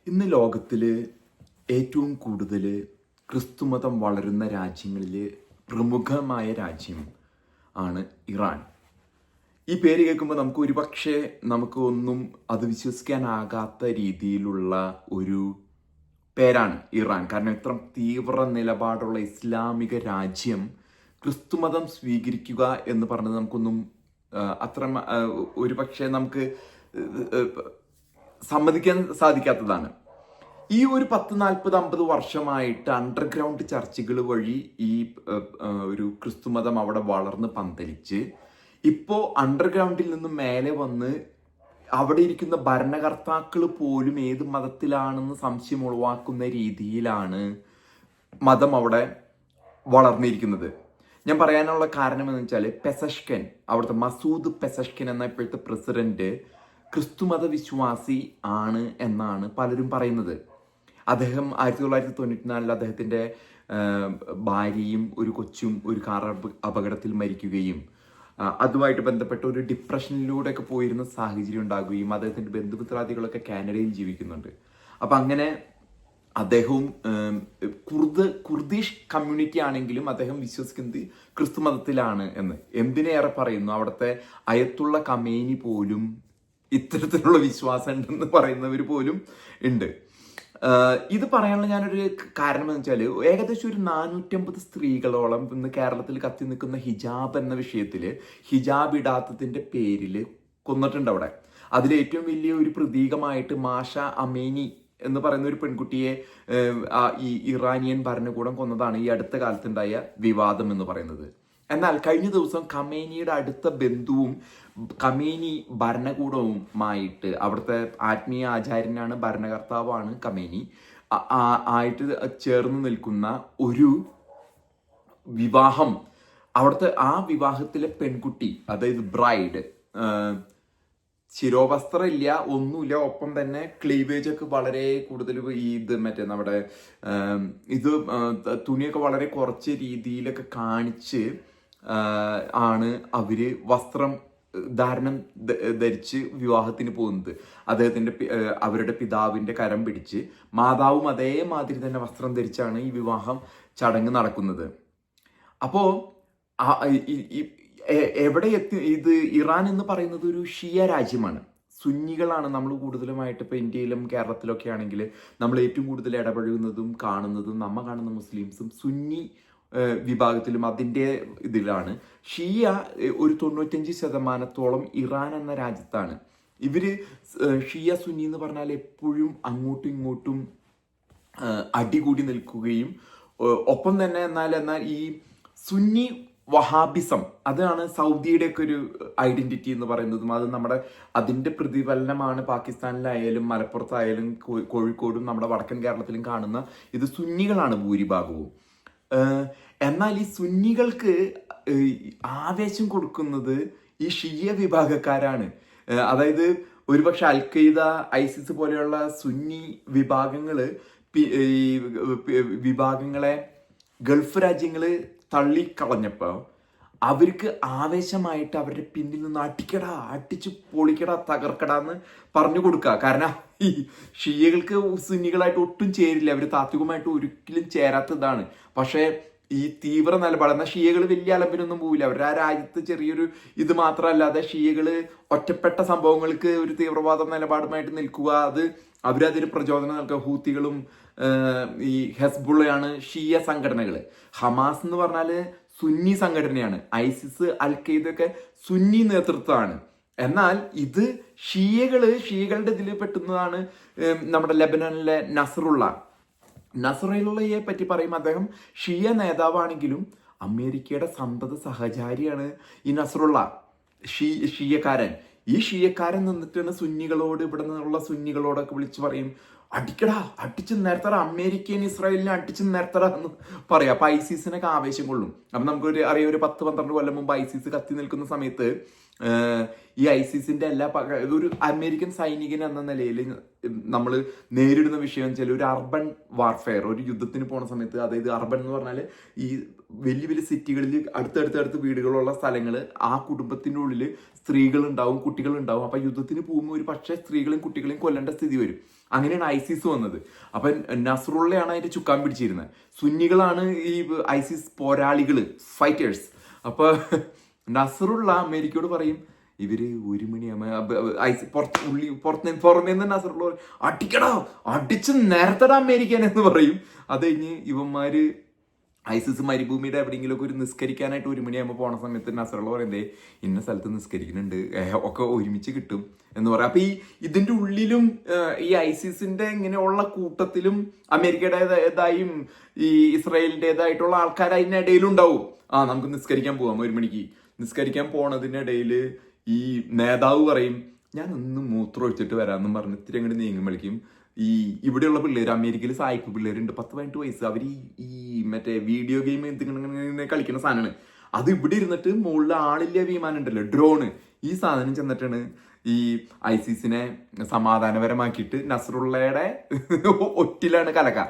ഇന്ന് ലോകത്തിൽ ഏറ്റവും കൂടുതൽ ക്രിസ്തുമതം വളരുന്ന രാജ്യങ്ങളിൽ പ്രമുഖമായ രാജ്യം ആണ് ഇറാൻ. ഈ പേര് കേൾക്കുമ്പോൾ നമുക്ക് ഒരുപക്ഷെ ഒന്നും അത് വിശ്വസിക്കാനാകാത്ത രീതിയിലുള്ള ഒരു പേരാണ് ഇറാൻ. കാരണം ഇത്ര തീവ്ര നിലപാടുള്ള ഇസ്ലാമിക രാജ്യം ക്രിസ്തുമതം സ്വീകരിക്കുക എന്ന് പറഞ്ഞത് നമുക്കൊന്നും അത്ര ഒരുപക്ഷെ നമുക്ക് സമ്മതിക്കാൻ സാധിക്കാത്തതാണ്. ഈ ഒരു 10-40-50 വർഷമായിട്ട് അണ്ടർഗ്രൗണ്ട് ചർച്ചുകൾ വഴി ഈ ഒരു ക്രിസ്തുമതം അവിടെ വളർന്ന് പന്തലിച്ച് ഇപ്പോൾ അണ്ടർഗ്രൗണ്ടിൽ നിന്നും മേലെ വന്ന് അവിടെ ഇരിക്കുന്ന ഭരണകർത്താക്കൾ പോലും ഏത് മതത്തിലാണെന്ന് സംശയം ഉളവാക്കുന്ന രീതിയിലാണ് മതം അവിടെ വളർന്നിരിക്കുന്നത്. ഞാൻ പറയാനുള്ള കാരണം എന്ന് വെച്ചാൽ പെസഷ്കൻ, അവിടുത്തെ മസൂദ് പെസഷ്കൻ എന്ന ഇപ്പോഴത്തെ പ്രസിഡന്റ് ക്രിസ്തുമത വിശ്വാസി ആണ് എന്നാണ് പലരും പറയുന്നത്. അദ്ദേഹം 1994 അദ്ദേഹത്തിൻ്റെ ഭാര്യയും ഒരു കൊച്ചും ഒരു കാർ അപകടത്തിൽ മരിക്കുകയും അതുമായിട്ട് ബന്ധപ്പെട്ട ഒരു ഡിപ്രഷനിലൂടെയൊക്കെ പോയിരുന്ന സാഹചര്യം ഉണ്ടാകുകയും അദ്ദേഹത്തിൻ്റെ ബന്ധുമിത്രാദികളൊക്കെ കാനഡയിൽ ജീവിക്കുന്നുണ്ട്. അപ്പം അങ്ങനെ അദ്ദേഹവും കുർദിഷ് കമ്മ്യൂണിറ്റി ആണെങ്കിലും അദ്ദേഹം വിശ്വസിക്കുന്നത് ക്രിസ്തു മതത്തിലാണ് എന്ന്. എന്തിനേറെ പറയുന്നു, അവിടുത്തെ അയത്തുള്ള ഖമേനി പോലും ഇത്തരത്തിലുള്ള വിശ്വാസം ഉണ്ടെന്ന് പറയുന്നവർ പോലും ഉണ്ട്. ഇത് പറയാനുള്ള ഞാനൊരു കാരണം എന്ന് വെച്ചാൽ ഏകദേശം ഒരു 450 സ്ത്രീകളോളം ഇന്ന് കേരളത്തിൽ കത്തി നിൽക്കുന്ന ഹിജാബ് എന്ന വിഷയത്തിൽ ഹിജാബ് ഇടാത്തതിൻ്റെ പേരിൽ കൊന്നിട്ടുണ്ട് അവിടെ. അതിലേറ്റവും വലിയ ഒരു പ്രതീകമായിട്ട് മാഷ അമേനി എന്ന് പറയുന്ന ഒരു പെൺകുട്ടിയെ ഈ ഇറാനിയൻ ഭരണകൂടം കൊന്നതാണ് ഈ അടുത്ത കാലത്തുണ്ടായ വിവാദം എന്ന് പറയുന്നത്. എന്നാൽ കഴിഞ്ഞ ദിവസം ഖമേനിയുടെ അടുത്ത ബന്ധുവും ഖമേനി ഭരണകൂടവുമായിട്ട്, അവിടുത്തെ ആത്മീയ ആചാര്യനാണ്, ഭരണകർത്താവാണ് ഖമേനി, ആയിട്ട് ചേർന്ന് നിൽക്കുന്ന ഒരു വിവാഹം, അവിടുത്തെ ആ വിവാഹത്തിലെ പെൺകുട്ടി, അതായത് ബ്രൈഡ്, ശിരോവസ്ത്രം ഇല്ല, ഒന്നുമില്ല, ഒപ്പം തന്നെ ക്ലീവേജ് ഒക്കെ വളരെ കൂടുതൽ, ഈ ഇത് മറ്റേ നമ്മുടെ ഇത് തുണിയൊക്കെ വളരെ കുറച്ച് രീതിയിലൊക്കെ കാണിച്ച് ആണ് അവര് വസ്ത്രം ധരിച്ച് വിവാഹത്തിന് പോകുന്നത്. അദ്ദേഹത്തിന്റെ അവരുടെ പിതാവിന്റെ കരം പിടിച്ച് മാതാവും അതേമാതിരി തന്നെ വസ്ത്രം ധരിച്ചാണ് ഈ വിവാഹം ചടങ്ങ് നടക്കുന്നത്. അപ്പോ എവിടെ എത്തി? ഇത് ഇറാൻ എന്ന് പറയുന്നത് ഒരു ഷിയ രാജ്യമാണ്. സുന്നികളാണ് നമ്മൾ കൂടുതലുമായിട്ട് ഇപ്പോൾ ഇന്ത്യയിലും കേരളത്തിലൊക്കെ ആണെങ്കിൽ നമ്മൾ ഏറ്റവും കൂടുതൽ ഇടപഴകുന്നതും കാണുന്നതും നമ്മ കാണുന്ന മുസ്ലിംസും സുന്നി വിഭാഗത്തിലും അതിൻ്റെ ഇതിലാണ്. ഷിയ ഒരു 95% ഇറാൻ എന്ന രാജ്യത്താണ്. ഇവര് ഷിയ സുന്നി എന്ന് പറഞ്ഞാൽ എപ്പോഴും അങ്ങോട്ടും ഇങ്ങോട്ടും അടികൂടി നിൽക്കുകയും ഒപ്പം തന്നെ എന്നാൽ ഈ സുന്നി വഹാബിസം, അതാണ് സൗദിയുടെ ഒക്കെ ഒരു ഐഡന്റിറ്റി എന്ന് പറയുന്നതും. അത് അതിന്റെ പ്രതിഫലനമാണ് പാകിസ്ഥാനിലായാലും മലപ്പുറത്തായാലും കോഴിക്കോടും നമ്മുടെ വടക്കൻ കേരളത്തിലും കാണുന്ന ഇത് സുന്നികളാണ് ഭൂരിഭാഗവും. എന്നാൽ ഈ സുന്നികൾക്ക് ആവേശം കൊടുക്കുന്നത് ഈ ഷിയ വിഭാഗക്കാരാണ്. അതായത് ഒരുപക്ഷെ അൽ ഖയ്ദ, ഐസിസ് പോലെയുള്ള സുന്നി വിഭാഗങ്ങളെ ഗൾഫ് രാജ്യങ്ങള് തള്ളിക്കളഞ്ഞപ്പോൾ അവർക്ക് ആവേശമായിട്ട് അവരുടെ പിന്നിൽ നിന്ന് അടിച്ചു പൊളിക്കടാ, തകർക്കടാ എന്ന് പറഞ്ഞു കൊടുക്കുക. കാരണം ഈ ഷിയകൾക്ക് സുന്നികളായിട്ട് ഒട്ടും ചേരില്ല, അവർ താത്വികമായിട്ട് ഒരിക്കലും ചേരാത്തതാണ്. പക്ഷേ ഈ തീവ്ര നിലപാട്, എന്നാൽ ഷിയകൾ വലിയ അലമ്പിനൊന്നും പോവില്ല. അവരുടെ ആ രാജ്യത്ത് ചെറിയൊരു ഇത് മാത്രമല്ലാതെ ഷിയകൾ ഒറ്റപ്പെട്ട സംഭവങ്ങൾക്ക് ഒരു തീവ്രവാദ നിലപാടുമായിട്ട് നിൽക്കുക, അവരതിന് പ്രചോദനം നൽകുക. ഹൂത്തികളും ഈ ഹെസ്ബുള്ളയാണ് ഷിയ സംഘടനകൾ. ഹമാസ് എന്ന് പറഞ്ഞാൽ സുന്നി സംഘടനയാണ്. ഐസിസ്, അൽ ഖയ്ദ ഒക്കെ സുന്നി നേതൃത്വമാണ്. എന്നാൽ ഇത് ഷിയകളുടെ ഇതിൽ പെട്ടുന്നതാണ്. നമ്മുടെ ലെബനനിലെ നസറുള്ളയെ പറ്റി പറയും. അദ്ദേഹം ഷിയ നേതാവാണെങ്കിലും അമേരിക്കയുടെ സന്തത സഹചാരിയാണ് ഈ നസറുള്ള, ഷിയക്കാരൻ. ഈ ഷിയക്കാരൻ നിന്നിട്ടാണ് സുന്നികളോട്, ഇവിടെ നിന്നുള്ള സുന്നികളോടൊക്കെ വിളിച്ചു പറയും, അടിച്ചു നേരത്തറ, അമേരിക്കൻ ഇസ്രായേലിനെ അടിച്ചു നേരത്തറ എന്ന് പറയാം. അപ്പൊ ഐസിസിനൊക്കെ ആവേശം കൊള്ളും. അപ്പൊ നമുക്ക് അറിയാം, ഒരു 10-12 കൊല്ലം മുമ്പ് ഐസിസ് കത്തി നിൽക്കുന്ന സമയത്ത് ഈ ഐസിസിന്റെ എല്ലാ ഒരു അമേരിക്കൻ സൈനികൻ എന്ന നിലയിൽ നമ്മൾ നേരിടുന്ന വിഷയം വെച്ചാൽ ഒരു അർബൻ വാർഫെയർ, ഒരു യുദ്ധത്തിന് പോണ സമയത്ത്, അതായത് അർബൻ എന്ന് പറഞ്ഞാൽ ഈ വലിയ വലിയ സിറ്റികളിൽ അടുത്തടുത്തടുത്ത് വീടുകളുള്ള സ്ഥലങ്ങൾ, ആ കുടുംബത്തിൻ്റെ ഉള്ളിൽ സ്ത്രീകളുണ്ടാവും, കുട്ടികളുണ്ടാവും. അപ്പം യുദ്ധത്തിന് പോകുമ്പോൾ ഒരു പക്ഷേ സ്ത്രീകളെയും കുട്ടികളെയും കൊല്ലേണ്ട സ്ഥിതി വരും. അങ്ങനെയാണ് ഐസിസ് വന്നത്. അപ്പം നസ്രുള്ളയാണ് അതിന്റെ ചുക്കാൻ പിടിച്ചിരുന്നത്. സുന്നികളാണ് ഈ ഐസിസ് പോരാളികൾ, ഫൈറ്റേഴ്സ്. അപ്പൊ നസ്രുള്ള അമേരിക്കയോട് പറയും, ഇവര് 1 മണിയാകുമ്പോ പുറമേ നിന്ന് നസ്രുള്ള അടിക്കടാ, അടിച്ച് നേരത്തടാ അമേരിക്കൻ എന്ന് പറയും. അത് കഴിഞ്ഞ് ഇവന്മാര് ഐസിസ് മരുഭൂമിയുടെ എവിടെയെങ്കിലുമൊക്കെ ഒരു നിസ്കരിക്കാനായിട്ട് 1 മണിയാകുമ്പോൾ പോണ സമയത്ത് നസ്രുള്ള പറയുന്നേ, ഇന്ന സ്ഥലത്ത് നിസ്കരിക്കുന്നുണ്ട്, ഒക്കെ ഒരുമിച്ച് കിട്ടും എന്ന് പറയാം. അപ്പൊ ഇതിന്റെ ഉള്ളിലും ഈ ഐസിസിന്റെ ഇങ്ങനെയുള്ള കൂട്ടത്തിലും അമേരിക്കയുടേതായും ഈ ഇസ്രായേലിൻ്റെതായിട്ടുള്ള ആൾക്കാർ അതിനിടയിലും ഉണ്ടാവും. നമുക്ക് നിസ്കരിക്കാൻ പോവാം 1 മണിക്ക്. നിസ്കരിക്കാൻ പോണതിനിടയിൽ ഈ നേതാവ് പറയും, ഞാൻ ഒന്ന് മൂത്രം ഒഴിച്ചിട്ട് വരാമെന്നും പറഞ്ഞ് ഇത്തിരി അങ്ങോട്ട് നീങ്ങും വിളിക്കും. ഇവിടെയുള്ള പിള്ളേർ, അമേരിക്കയിൽ സായിപ്പ് പിള്ളേരുണ്ട് 10-18 വയസ്സ്, അവർ ഈ മറ്റേ വീഡിയോ ഗെയിം എന്തിങ്ങനെ കളിക്കുന്ന സാധനമാണ്. അത് ഇവിടെ ഇരുന്നിട്ട് മുകളിൽ ആളില്ല വിമാനം ഉണ്ടല്ലോ, ഡ്രോണ്, ഈ സാധനം ചെന്നിട്ടാണ് ഈ ഐസിസിനെ സമാധാനപരമാക്കിയിട്ട് നസ്രുള്ളയുടെ ഒറ്റിലാണ് കലക്ക.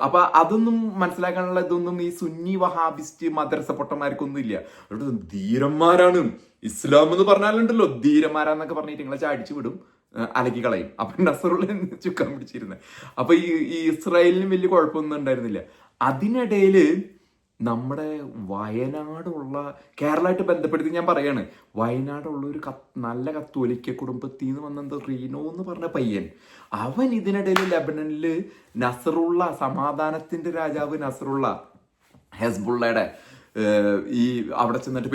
അപ്പൊ അതൊന്നും മനസ്സിലാക്കാനുള്ള ഇതൊന്നും ഈ സുന്നി വഹാബിസ്റ്റ് മദ്രസ പൊട്ടന്മാർക്കൊന്നും ഇല്ല. ധീരന്മാരാണ്, ഇസ്ലാം എന്ന് പറഞ്ഞാലുണ്ടല്ലോ ധീരന്മാരാന്നൊക്കെ പറഞ്ഞിട്ട് നിങ്ങളെ ചാടിച്ചു വിടും, അലക്കി കളയും. അപ്പൊ നസ്രുള്ള ചുക്കാൻ പിടിച്ചിരുന്നത്. അപ്പൊ ഈ ഇസ്രായേലിനും വലിയ കുഴപ്പമൊന്നും ഉണ്ടായിരുന്നില്ല. അതിനിടയില് നമ്മുടെ വയനാടുള്ള, കേരളമായിട്ട് ബന്ധപ്പെടുത്തി ഞാൻ പറയാണ്, വയനാടുള്ള ഒരു നല്ല കത്തോലിക്ക കുടുംബത്തിൽ നിന്ന് വന്നത് റീനോ എന്ന് പറഞ്ഞ പയ്യൻ, അവൻ ഇതിനിടയിൽ ലെബനനില് നസറുള്ള, സമാധാനത്തിന്റെ രാജാവ് നസറുള്ള, ഹെസ്ബുള്ളയുടെ ഈ അവിടെ ചെന്നിട്ട്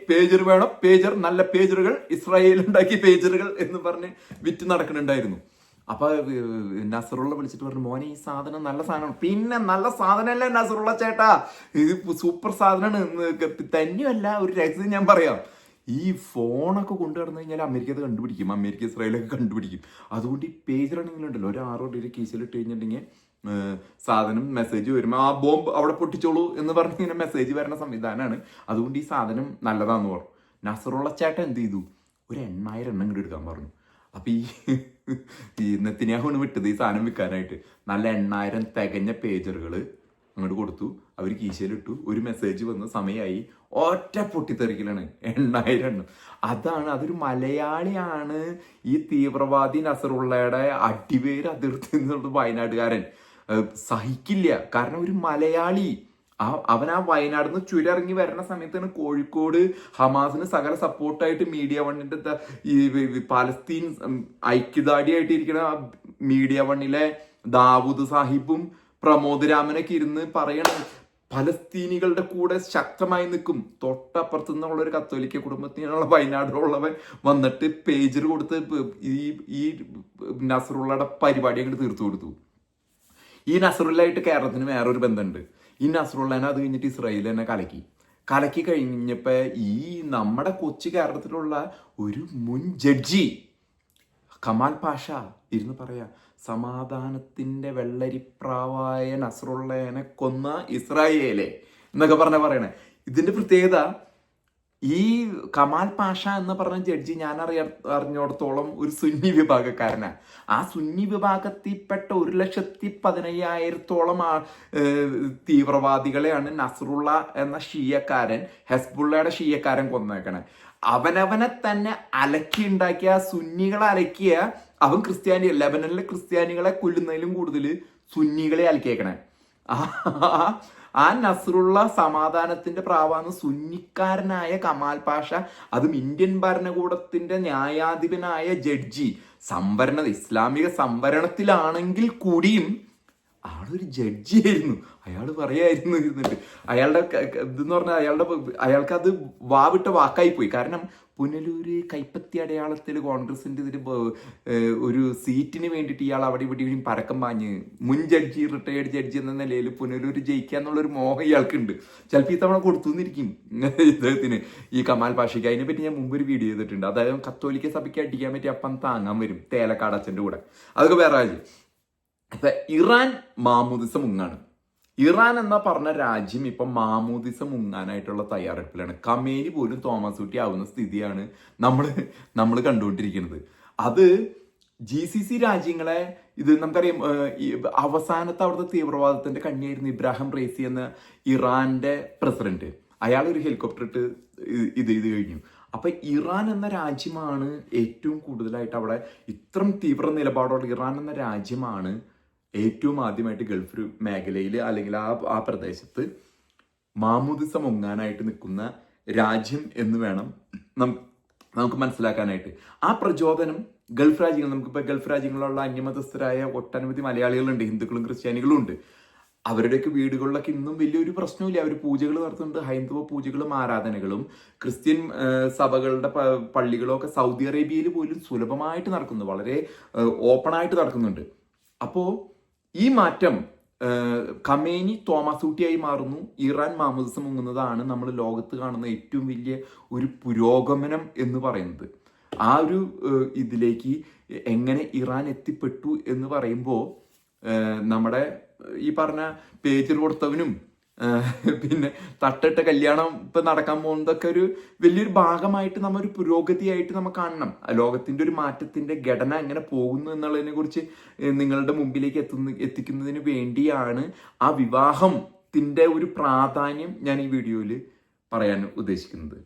പേജർ വേണം, പേജർ, നല്ല പേജറുകൾ, ഇസ്രായേൽ ഉണ്ടാക്കിയ പേജറുകൾ എന്ന് പറഞ്ഞ് വിറ്റ് നടക്കുന്നുണ്ടായിരുന്നു. അപ്പൊ നസറുള്ള വിളിച്ചിട്ട് പറഞ്ഞു, മോനെ ഈ സാധനം നല്ല സാധനമാണ്. പിന്നെ നല്ല സാധനമല്ലേ നസറുള്ള ചേട്ടാ, ഇത് സൂപ്പർ സാധനമാണ്. തന്നെയല്ല, ഒരു രഹസ്യം ഞാൻ പറയാം, ഈ ഫോണൊക്കെ കൊണ്ടു നടന്നു കഴിഞ്ഞാൽ അമേരിക്ക അത് കണ്ടുപിടിക്കും, അമേരിക്ക ഇസ്രായേലൊക്കെ കണ്ടുപിടിക്കും. അതുകൊണ്ട് ഈ പേജറാണെങ്കിലും ഉണ്ടല്ലോ, ഒരു 6 കേസിൽ ഇട്ട് കഴിഞ്ഞിട്ടുണ്ടെങ്കിൽ സാധനം മെസ്സേജ് വരുമ്പോൾ ആ ബോംബ് അവിടെ പൊട്ടിച്ചോളൂ എന്ന് പറഞ്ഞ് ഇങ്ങനെ മെസ്സേജ് വരുന്ന സംവിധാനമാണ്. അതുകൊണ്ട് ഈ സാധനം നല്ലതാന്ന് പറഞ്ഞു. നസറുള്ള ചേട്ടൻ എന്ത് ചെയ്തു, ഒരു 8000 എണ്ണം ഇങ്ങോട്ട് എടുക്കാൻ പറഞ്ഞു. അപ്പൊ ഈ നെത്തന്യാഹുവാണ് വിട്ടത് ഈ സാധനം വിൽക്കാനായിട്ട്. നല്ല 8000 തികഞ്ഞ പേജറുകൾ അങ്ങോട്ട് കൊടുത്തു, അവർ കീശയിലിട്ടു. ഒരു മെസ്സേജ് വന്ന് സമയമായി, ഒറ്റ പൊട്ടിത്തെറിക്കലാണ് 8000 എണ്ണം. അതൊരു മലയാളിയാണ് ഈ തീവ്രവാദി നസറുള്ളയുടെ അടിവേര് അതിർത്തി എന്നുള്ള വയനാട്ടുകാരൻ. സഹിക്കില്ല, കാരണം ഒരു മലയാളി അവൻ ആ വയനാട് നിന്ന് ചുരമിറങ്ങി വരുന്ന സമയത്താണ് കോഴിക്കോട് ഹമാസിന് സകല സപ്പോർട്ടായിട്ട് മീഡിയ വണ്ണിന്റെ ഈ പാലസ്തീൻ ഐക്യദാടിയായിട്ട് ഇരിക്കുന്ന മീഡിയ വണ്ണിലെ ദാവൂദ് സാഹിബും പ്രമോദ് രാമനൊക്കെ ഇരുന്ന് പറയണം, ഫലസ്തീനികളുടെ കൂടെ ശക്തമായി നിൽക്കും. തൊട്ടപ്പുറത്തു നിന്നുള്ള ഒരു കത്തോലിക്ക കുടുംബത്തിനുള്ള വയനാട്ടിലുള്ളവൻ വന്നിട്ട് പേജർ കൊടുത്ത് ഈ നസറുള്ളയുടെ പരിപാടി അങ്ങോട്ട് തീർത്തു കൊടുത്തു. ഈ നസറുള്ളായിട്ട് കേരളത്തിന് വേറൊരു ബന്ധമുണ്ട്. ഈ നസറുള്ളനെ അത് കഴിഞ്ഞിട്ട് ഇസ്രായേൽ തന്നെ കലക്കി കഴിഞ്ഞപ്പോ ഈ നമ്മുടെ കൊച്ചു കേരളത്തിലുള്ള ഒരു മുൻ ജഡ്ജി കമാൽ പാഷ ഇരുന്ന് പറയാ, സമാധാനത്തിന്റെ വെള്ളരിപ്രാവായ നസറുള്ളനെ കൊന്ന ഇസ്രായേലെ എന്നൊക്കെ പറയണേ. ഇതിന്റെ പ്രത്യേകത, ഈ കമാൽ പാഷ എന്ന് പറഞ്ഞ ജഡ്ജി ഞാൻ അറിഞ്ഞിടത്തോളം ഒരു സുന്നി വിഭാഗക്കാരനാണ്. ആ സുന്നി വിഭാഗത്തിൽപ്പെട്ട 1,15,000-ഓളം തീവ്രവാദികളെയാണ് നസറുള്ള എന്ന ഷിയക്കാരൻ, ഹെസ്ബുള്ളയുടെ ഷിയക്കാരൻ കൊന്നേക്കണേ. അവനവനെ തന്നെ അലക്കി ഉണ്ടാക്കിയ, സുന്നികളെ അലക്കിയ അവൻ ക്രിസ്ത്യാനി, ലെബനനിലെ ക്രിസ്ത്യാനികളെ കൊല്ലുന്നതിലും കൂടുതൽ സുന്നികളെ അലക്കിയേക്കണേ. ആ നസറുള്ള സമാധാനത്തിന്റെ പ്രാവാന്ന് സുന്നിക്കാരനായ കമാൽ പാഷ, അതും ഇന്ത്യൻ ഭരണകൂടത്തിന്റെ ന്യായാധിപനായ ജഡ്ജി, ഇസ്ലാമിക സംവരണത്തിലാണെങ്കിൽ കൂടിയും ആളൊരു ജഡ്ജിയായിരുന്നു. അയാൾ പറയായിരുന്നു ഇരുന്നിട്ട്, അയാളുടെ ഇതെന്ന് പറഞ്ഞാൽ അയാൾക്ക് അത് വാവിട്ട വാക്കായി പോയി. കാരണം പുനലൂര് കൈപ്പത്തി അടയാളത്തിൽ കോൺഗ്രസിന്റെ ഇതിൽ ഒരു സീറ്റിന് വേണ്ടിയിട്ട് ഇയാൾ അവിടെ ഇവിടെ പരക്കം പാഞ്ഞ് മുൻ ജഡ്ജി, റിട്ടയേർഡ് ജഡ്ജി എന്ന നിലയിൽ പുനലൂര് ജയിക്കുക എന്നുള്ളൊരു മോഹം ഇയാൾക്കുണ്ട്. ചിലപ്പോൾ ഈ തവണ കൊടുത്തുന്നിരിക്കും ഇദ്ദേഹത്തിന്, ഈ കമാൽ പാഷയ്ക്ക്. അതിനെപ്പറ്റി ഞാൻ മുമ്പ് ഒരു വീഡിയോ ചെയ്തിട്ടുണ്ട്. അതായത് കത്തോലിക്ക സഭയ്ക്ക് അടിക്കാൻ പറ്റി അപ്പം താങ്ങാൻ വരും തേലക്കാട് അച്ഛൻ്റെ കൂടെ, അതൊക്കെ വേറെ കാര്യം. ഇപ്പൊ ഇറാൻ മാമോദിസ മുങ്ങാണ്. ഇറാൻ എന്ന പറഞ്ഞ രാജ്യം ഇപ്പൊ മാമോദിസ മുങ്ങാനായിട്ടുള്ള തയ്യാറെടുപ്പിലാണ്. ഖമേനി പോലും തോമസ് കുട്ടി ആവുന്ന സ്ഥിതിയാണ് നമ്മൾ നമ്മൾ കണ്ടുകൊണ്ടിരിക്കുന്നത്. അത് GCC രാജ്യങ്ങളെ, ഇത് നമുക്കറിയാം, ഈ അവസാനത്തെ അവിടുത്തെ തീവ്രവാദത്തിന്റെ കണ്ണിയായിരുന്നു ഇബ്രാഹിം റേസി എന്ന ഇറാന്റെ പ്രസിഡന്റ്. അയാൾ ഒരു ഹെലികോപ്റ്റർ ഇട്ട് ഇത് കഴിഞ്ഞു. അപ്പൊ ഇറാൻ എന്ന രാജ്യമാണ് ഏറ്റവും കൂടുതലായിട്ട് അവിടെ ഇത്രയും തീവ്ര നിലപാടുള്ള ഇറാൻ എന്ന രാജ്യമാണ് ഏറ്റവും ആദ്യമായിട്ട് ഗൾഫ് മേഖലയിൽ അല്ലെങ്കിൽ ആ പ്രദേശത്ത് മാമോദിസ മുങ്ങാനായിട്ട് നിൽക്കുന്ന രാജ്യം എന്ന് വേണം നമുക്ക് മനസ്സിലാക്കാനായിട്ട്. ആ പ്രചോദനം ഗൾഫ് രാജ്യങ്ങൾ, നമുക്കിപ്പോൾ ഗൾഫ് രാജ്യങ്ങളിലുള്ള അന്യമതസ്ഥരായ ഒട്ടനവധി മലയാളികളുണ്ട്, ഹിന്ദുക്കളും ക്രിസ്ത്യാനികളും ഉണ്ട്. അവരുടെയൊക്കെ വീടുകളിലൊക്കെ ഇന്നും വലിയൊരു പ്രശ്നമില്ല. അവർ പൂജകൾ നടത്തുന്നുണ്ട്. ഹൈന്ദവ പൂജകളും ആരാധനകളും ക്രിസ്ത്യൻ സഭകളുടെ പള്ളികളും ഒക്കെ സൗദി അറേബ്യയിൽ പോലും സുലഭമായിട്ട് നടക്കുന്നു, വളരെ ഓപ്പണായിട്ട് നടക്കുന്നുണ്ട്. അപ്പോൾ ഈ മാറ്റം ഖമേനി തോമസ് കുട്ടിയായി മാറുന്നു, ഇറാൻ മാമോദിസ മുങ്ങുന്നതാണ് നമ്മൾ ലോകത്ത് കാണുന്ന ഏറ്റവും വലിയ ഒരു പുരോഗമനം എന്ന് പറയുന്നത്. ആ ഒരു ഇതിലേക്ക് എങ്ങനെ ഇറാൻ എത്തിപ്പെട്ടു എന്ന് പറയുമ്പോൾ നമ്മുടെ ഈ പറഞ്ഞ പേജ് കൊടുത്തവനും പിന്നെ തട്ടിട്ട കല്യാണം ഇപ്പൊ നടക്കാൻ പോകുന്നതൊക്കെ ഒരു വലിയൊരു ഭാഗമായിട്ട് ഒരു പുരോഗതിയായിട്ട് നമ്മൾ കാണണം. ലോകത്തിന്റെ ഒരു മാറ്റത്തിന്റെ ഘടന എങ്ങനെ പോകുന്നു എന്നുള്ളതിനെ കുറിച്ച് നിങ്ങളുടെ മുമ്പിലേക്ക് എത്തിക്കുന്നതിന് വേണ്ടിയാണ് ആ വിവാഹത്തിന്റെ ഒരു പ്രാധാന്യം ഞാൻ ഈ വീഡിയോയിൽ പറയാൻ ഉദ്ദേശിക്കുന്നത്.